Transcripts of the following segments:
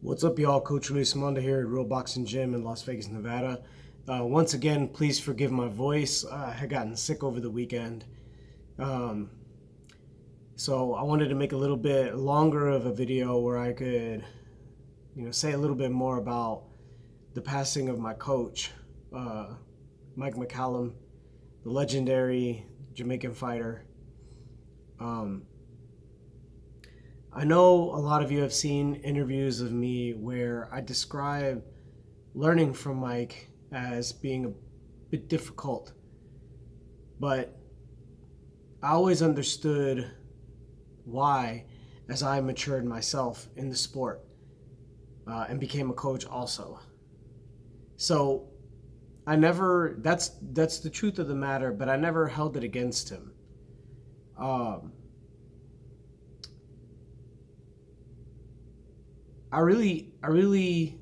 What's up, y'all? Coach Luis Monda here at Real Boxing Gym in Las Vegas, Nevada. Once again, please forgive my voice. I had gotten sick over the weekend. So I wanted to make a little bit longer of a video where I could, say a little bit more about the passing of my coach, Mike McCallum, the legendary Jamaican fighter. I know a lot of you have seen interviews of me where I describe learning from Mike as being a bit difficult, but I always understood why as I matured myself in the sport and became a coach also. So that's the truth of the matter, but I never held it against him. I really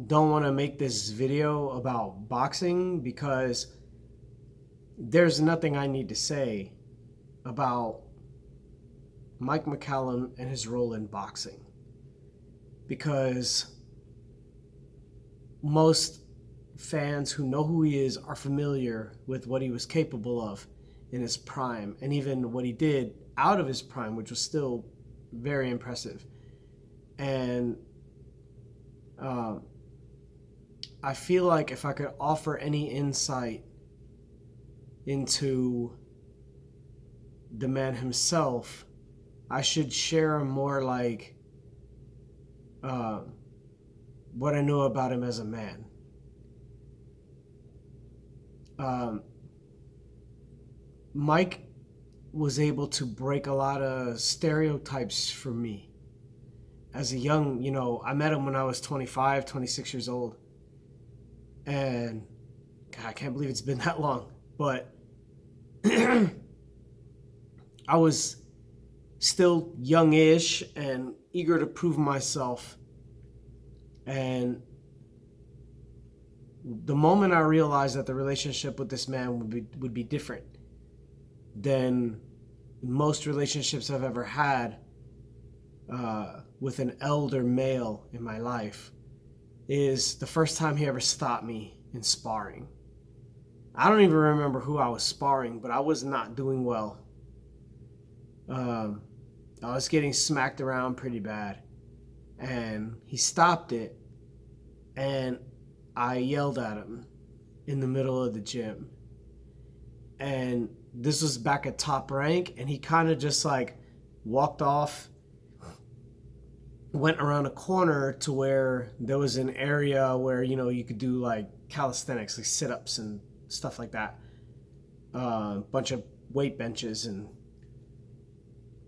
don't want to make this video about boxing because there's nothing I need to say about Mike McCallum and his role in boxing, because most fans who know who he is are familiar with what he was capable of in his prime, and even what he did out of his prime, which was still very impressive. And I feel like if I could offer any insight into the man himself, I should share more like what I know about him as a man. Mike was able to break a lot of stereotypes for me. As a young, I met him when I was 25, 26 years old. And God, I can't believe it's been that long. But I was still youngish and eager to prove myself. And the moment I realized that the relationship with this man would be different than most relationships I've ever had with an elder male in my life, is the first time he ever stopped me in sparring. I don't even remember who I was sparring, but I was not doing well. I was getting smacked around pretty bad, and he stopped it, and I yelled at him in the middle of the gym. And this was back at Top Rank, and he kind of just like walked off, went around a corner to where there was an area where, you could do like calisthenics, like sit-ups and stuff like that. A bunch of weight benches, and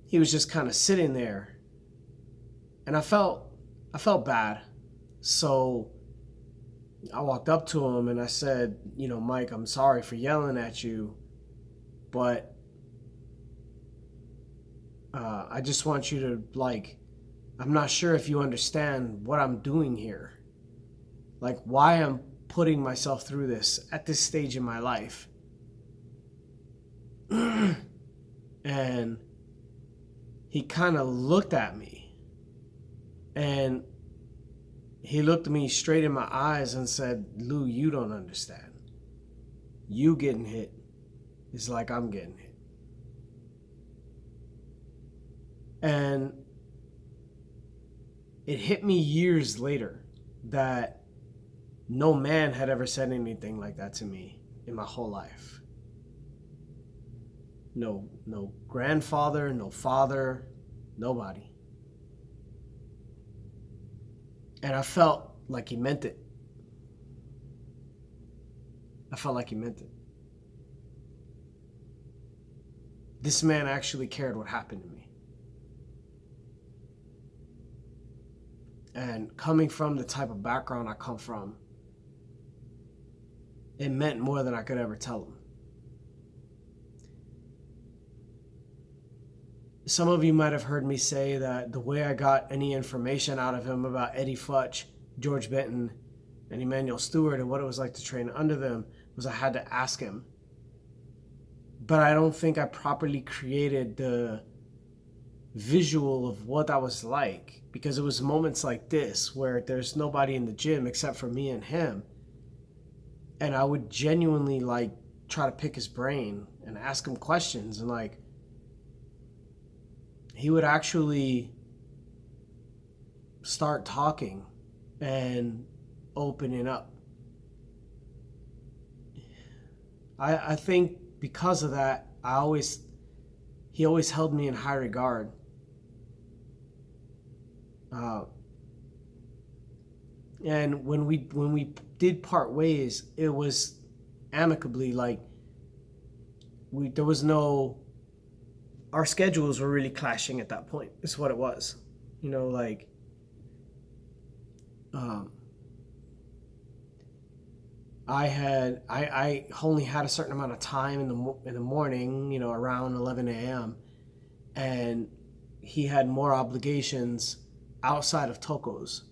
he was just kind of sitting there. And I felt bad. So I walked up to him and I said, Mike, I'm sorry for yelling at you, but I just want you to, I'm not sure if you understand what I'm doing here. Like, why I'm putting myself through this at this stage in my life. And he kind of looked at me. And he looked me straight in my eyes and said, Lou, you don't understand. You getting hit is like I'm getting hit. And it hit me years later that no man had ever said anything like that to me in my whole life. No grandfather, no father, nobody. And I felt like he meant it. I felt like he meant it. This man actually cared what happened to me. And coming from the type of background I come from, it meant more than I could ever tell him. Some of you might have heard me say that the way I got any information out of him about Eddie Futch, George Benton, and Emmanuel Stewart and what it was like to train under them was I had to ask him. But I don't think I properly created the visual of what that was like, because it was moments like this where there's nobody in the gym except for me and him, and I would genuinely like try to pick his brain and ask him questions, and like he would actually start talking and opening up. I think because of that, he always held me in high regard. And when we did part ways, it was amicably. Like there was no, our schedules were really clashing at that point. Is what it was, like I only had a certain amount of time in the morning, around 11 a.m. and he had more obligations outside of Toko's.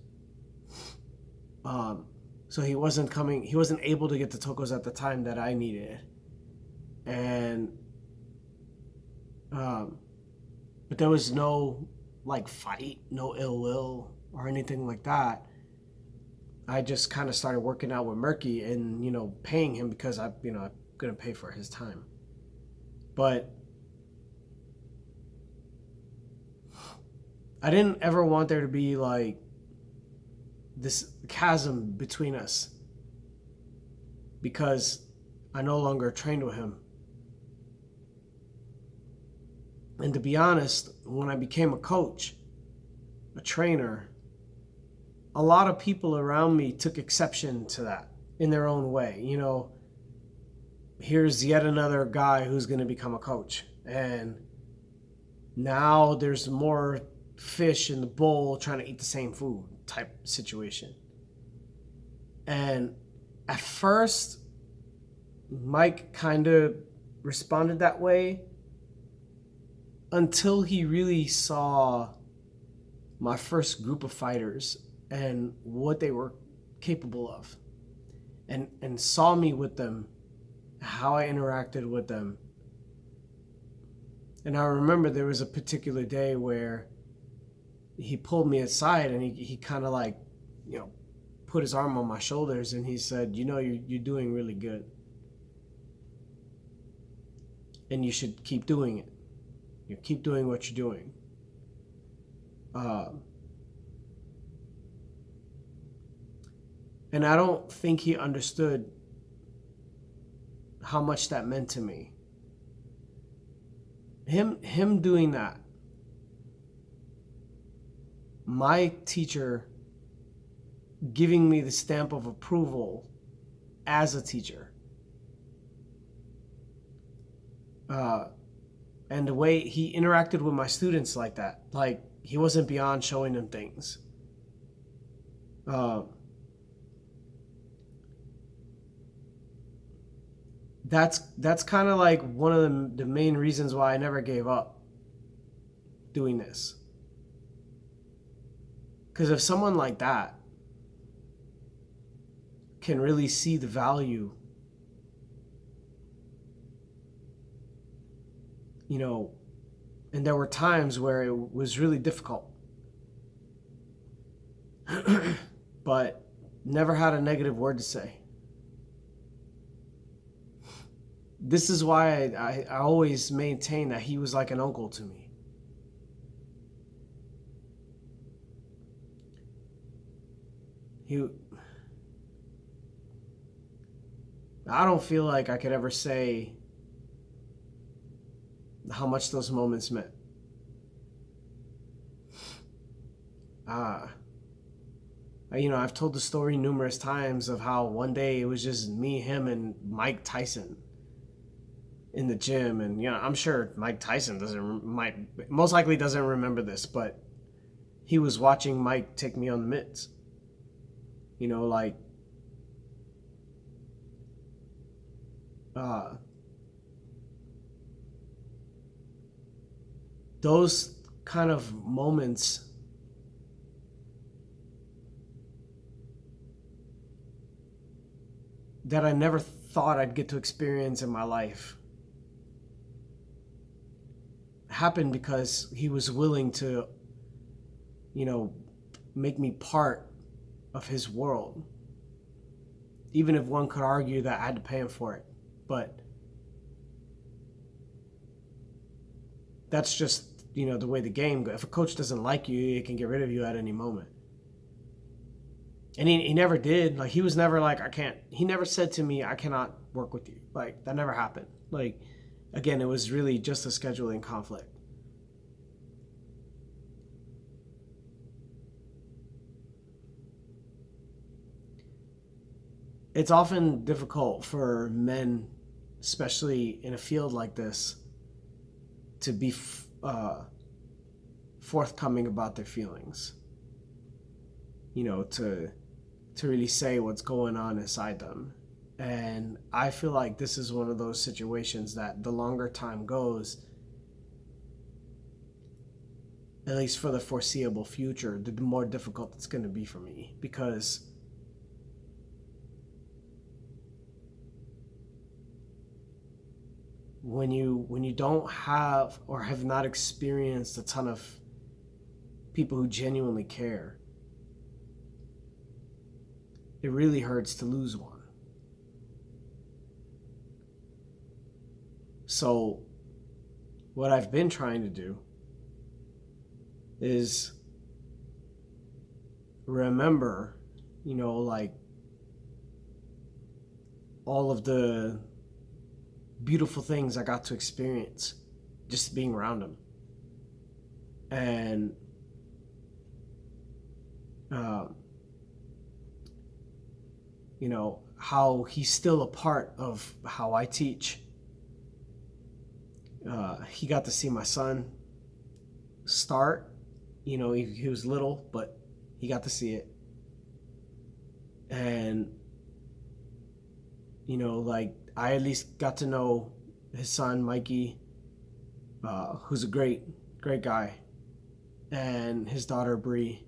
So he wasn't able to get to Toko's at the time that I needed. And but there was no like fight, no ill will or anything like that. I just kind of started working out with Murky and, paying him because I'm going to pay for his time. But I didn't ever want there to be like this chasm between us, because I no longer trained with him. And to be honest, when I became a coach, a trainer, a lot of people around me took exception to that in their own way. Here's yet another guy who's going to become a coach. And now there's more fish in the bowl trying to eat the same food type situation. And at first, Mike kind of responded that way until he really saw my first group of fighters and what they were capable of, and saw me with them, how I interacted with them. And I remember there was a particular day where he pulled me aside and he kind of like, put his arm on my shoulders and he said, you're doing really good. And you should keep doing it. You keep doing what you're doing. And I don't think he understood how much that meant to me. Him doing that. My teacher giving me the stamp of approval as a teacher. And the way he interacted with my students like that. Like, he wasn't beyond showing them things. That's kind of like one of the main reasons why I never gave up doing this. Because if someone like that can really see the value, and there were times where it was really difficult, but never had a negative word to say. This is why I always maintain that he was like an uncle to me. I don't feel like I could ever say how much those moments meant. I've told the story numerous times of how one day it was just me, him, and Mike Tyson in the gym. And, I'm sure Mike Tyson most likely doesn't remember this, but he was watching Mike take me on the mitts. Those kind of moments that I never thought I'd get to experience in my life happened because he was willing to, make me part of his world. Even if one could argue that I had to pay him for it. But that's just, the way the game goes. If a coach doesn't like you, he can get rid of you at any moment. And he never did. Like, he was never like, he never said to me, I cannot work with you. Like, that never happened. Like, again, it was really just a scheduling conflict. It's often difficult for men, especially in a field like this, to be forthcoming about their feelings. To really say what's going on inside them. And I feel like this is one of those situations that the longer time goes, at least for the foreseeable future, the more difficult it's going to be for me. Because when you don't have or have not experienced a ton of people who genuinely care, it really hurts to lose one. So what I've been trying to do is remember, like all of the beautiful things I got to experience just being around him. And how he's still a part of how I teach. He got to see my son start. He was little, but he got to see it. And, like, I at least got to know his son, Mikey, who's a great, great guy, and his daughter, Bree.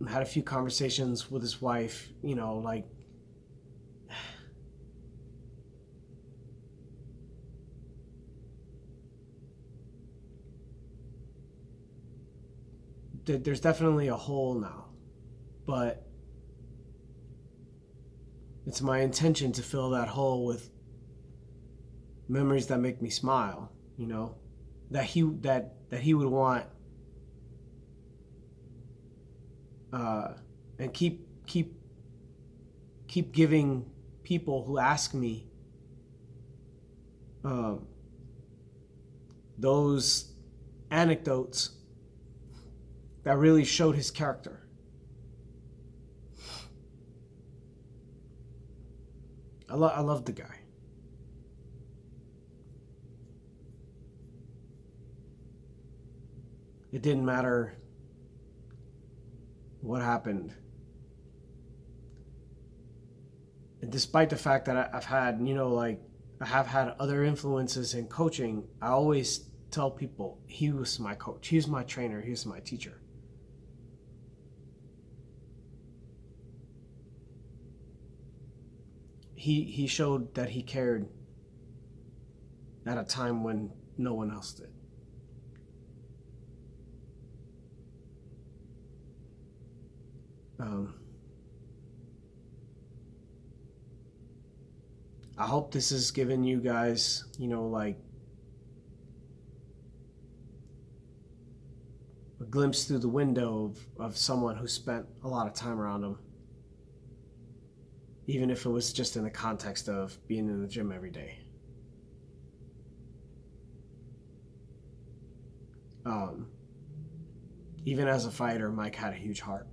Had a few conversations with his wife, like, there's definitely a hole now, but it's my intention to fill that hole with memories that make me smile, that he would want, and keep giving people who ask me those anecdotes that really showed his character. I love the guy. It didn't matter what happened. And despite the fact that I've had, I have had other influences in coaching, I always tell people he was my coach, he was my trainer, he was my teacher. He showed that he cared at a time when no one else did. I hope this has given you guys, like a glimpse through the window of someone who spent a lot of time around him. Even if it was just in the context of being in the gym every day. Even as a fighter, Mike had a huge heart.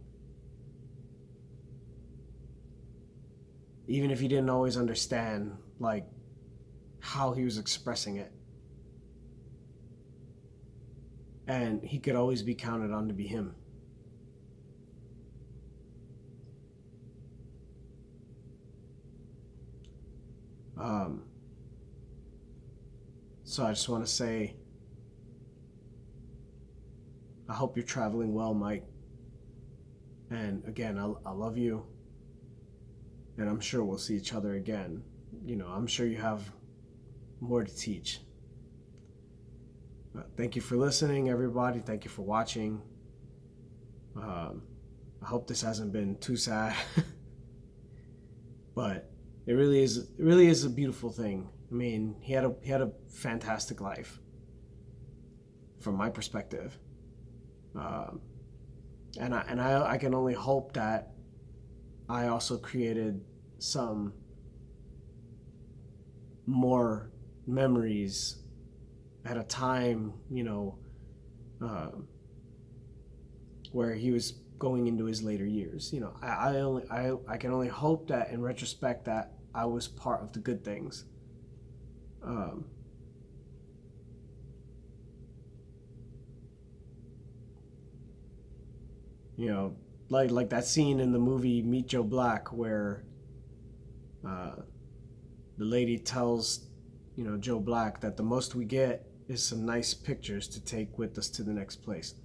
Even if he didn't always understand, like, how he was expressing it. And he could always be counted on to be him. So I just want to say, I hope you're traveling well, Mike. And again, I love you. And I'm sure we'll see each other again. I'm sure you have more to teach. Thank you for listening, everybody. Thank you for watching. I hope this hasn't been too sad, but it really is a beautiful thing. I mean, he had a fantastic life, from my perspective, and I can only hope that I also created some more memories at a time, where he was going into his later years. I can only hope that in retrospect that I was part of the good things. Like that scene in the movie Meet Joe Black where the lady tells Joe Black that the most we get is some nice pictures to take with us to the next place.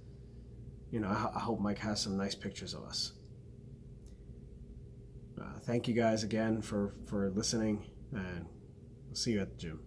I hope Mike has some nice pictures of us. Thank you guys again for listening, and I'll see you at the gym.